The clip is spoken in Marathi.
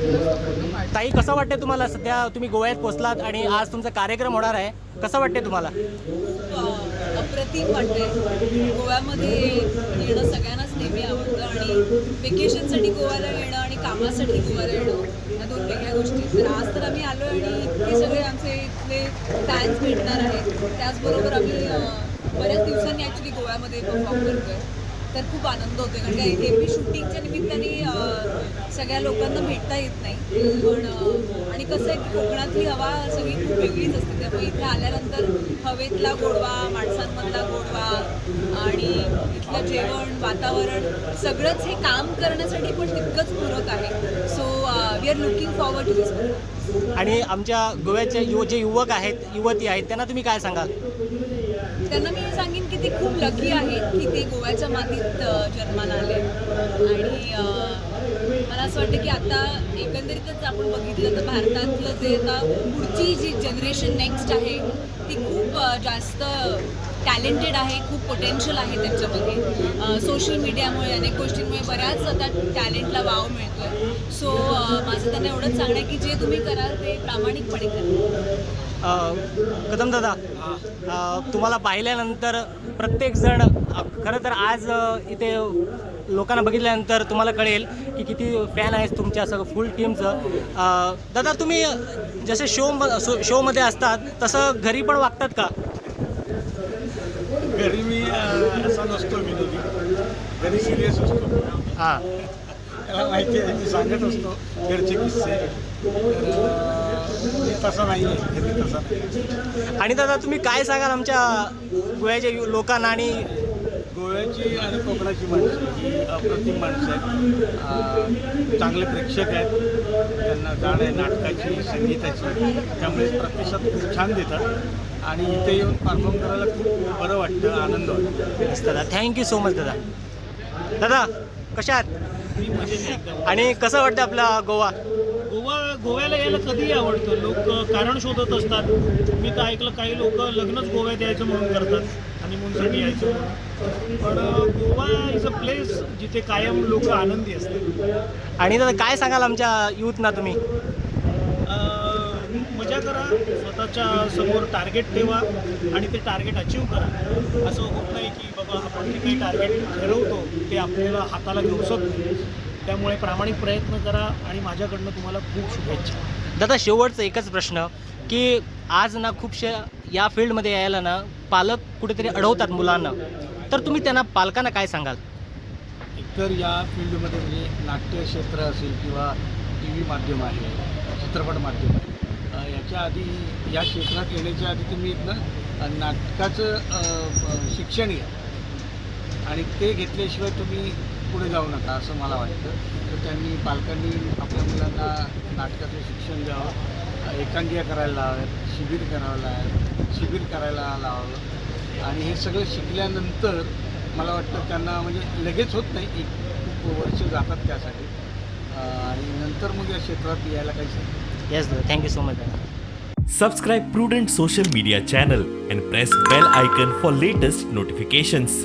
ताई, कसं वाटते तुम्हाला? सध्या तुम्ही गोव्यात पोहोचलात आणि आज तुमचा कार्यक्रम होणार आहे, कसं वाटते तुम्हाला? अप्रतिम वाटते. गोव्यामध्ये येणं सगळ्यांनाच नेहमी आवडतं आणि वेकेशनसाठी गोव्याला येणं आणि कामासाठी गोव्याला येणं या दोन वेगळ्या गोष्टी. तर आज तर आम्ही आलो आणि इतके सगळे आमचे इथले फॅन्स भेटणार आहेत. त्याचबरोबर आम्ही बऱ्याच दिवसांनी ॲक्च्युली गोव्यामध्ये परफॉर्म करतो आहे. तर खूप आनंद होतो कारण काय एरवी शूटिंगच्या निमित्ताने सगळ्या लोकांना भेटता येत नाही. पण आणि कसं आहे की कोकणातली हवा सगळी खूप वेगळीच असते. त्यामुळे इथे आल्यानंतर हवेतला गोडवा, माणसांमधला गोडवा आणि इथलं जेवण, वातावरण सगळंच हे काम करण्यासाठी पण तितकंच पूरक आहे. So we are looking forward to this. आणि आमच्या गोव्याचे जे युवक आहेत, युवती आहेत, त्यांना तुम्ही काय सांगाल? त्यांना मी सांगेन की ते खूप लकी आहेत की ते गोव्याच्या मातीत जन्माला आले. आणि मला असं वाटतं की आता एकंदरीतच आपण बघितलं तर भारतातलं जे आता पुढची जी जनरेशन नेक्स्ट आहे ती खूप जास्त टॅलेंटेड आहे, खूप पोटेन्शियल आहे त्यांच्यामध्ये. सोशल मीडियामुळे अनेक गोष्टींमुळे बऱ्याच आता टॅलेंटला वाव मिळतो आहे. सो माझं त्यांना एवढंच सांगणं आहे की जे तुम्ही कराल ते प्रामाणिकपणे करा. कदम दादा, तुम्हाला पाहिल्यानंतर प्रत्येकजण खरं तर आज इथे लोकांना बघितल्यानंतर तुम्हाला कळेल की किती फॅन आहेत तुमच्या सगळं फुल टीमचं. दादा, तुम्ही जसे शोमध्ये असतात तसं घरी पण वागतात का? घरी मी असा नसतो, विनोदी. घरी सिरियस असतो. हां, त्याला माहिती आहे, मी सांगत असतो घरचे किस्से. तर तसा नाही आहे, घरी तसा नाही. आणि दादा, तुम्ही काय सांगाल आमच्या गोव्याच्या लोकांना? आणि गोव्याची आणि कोकणाची माणसं ही अप्रतिम माणसं आहेत. चांगले प्रेक्षक आहेत. त्यांना जाण आहे नाटकाची, संगीताची. त्यामुळे प्रतिसाद खूप छान देतात आणि इथे येऊन परफॉर्म करायला खूप बरं वाटतं, आनंद वाटतो. दादा, थँक्यू सो मच दादा. दादा, कशा आहात? मी मजेत एकदम. आणि कसं वाटतं आपला गोवा? गोव्याला यायला कधीही आवडतं. लोक कारण शोधत असतात. मी तर ऐकलं काही लोक लग्नच गोव्यात यायचं म्हणून करतात, हनीमूनसाठी यायचं म्हणून. पण गोवा इज अ प्लेस जिथे कायम लोक आनंदी असतात. आणि दादा, काय सांगाल आमच्या यूथना तुम्ही? मजा करा, स्वतःच्या समोर टार्गेट ठेवा आणि ते टार्गेट अचीव करा. असं होत नाही की बाबा आपण जे काही टार्गेट ठरवतो ते आपल्याला हाताला घेऊसत नाही. त्यामुळे प्रामाणिक प्रयत्न करा आणि माझ्याकडनं तुम्हाला खूप शुभेच्छा. दादा, शेवटचा एकच प्रश्न की आज ना खूपशा या फील्डमध्ये यायला ना पालक कुठेतरी अडवतात मुलांना, तर तुम्ही त्यांना पालकांना काय सांगाल? एकतर या फील्डमध्ये म्हणजे नाट्य क्षेत्र असेल किंवा टी व्ही माध्यम आहे, चित्रपट माध्यम आहे, याच्या आधी या क्षेत्रात येण्याच्या आधी तुम्ही इथनं नाटकाचं शिक्षण घ्या आणि ते घेतल्याशिवाय तुम्ही पुढे जाऊ नका असं मला वाटतं. तर त्यांनी पालकांनी आपल्या मुलांना नाटकाचं शिक्षण द्यावं, एकांकिका करायला लावाव्यात, शिबिर करायला लावावं आणि हे सगळं शिकल्यानंतर मला वाटतं त्यांना म्हणजे लगेच होत नाही, एक खूप वर्ष जातात त्यासाठी आणि नंतर मग या क्षेत्रात यायला काही सांगतात. येस दादा, थँक्यू सो मच दादा. Subscribe Prudent social media channel and press bell icon for latest notifications.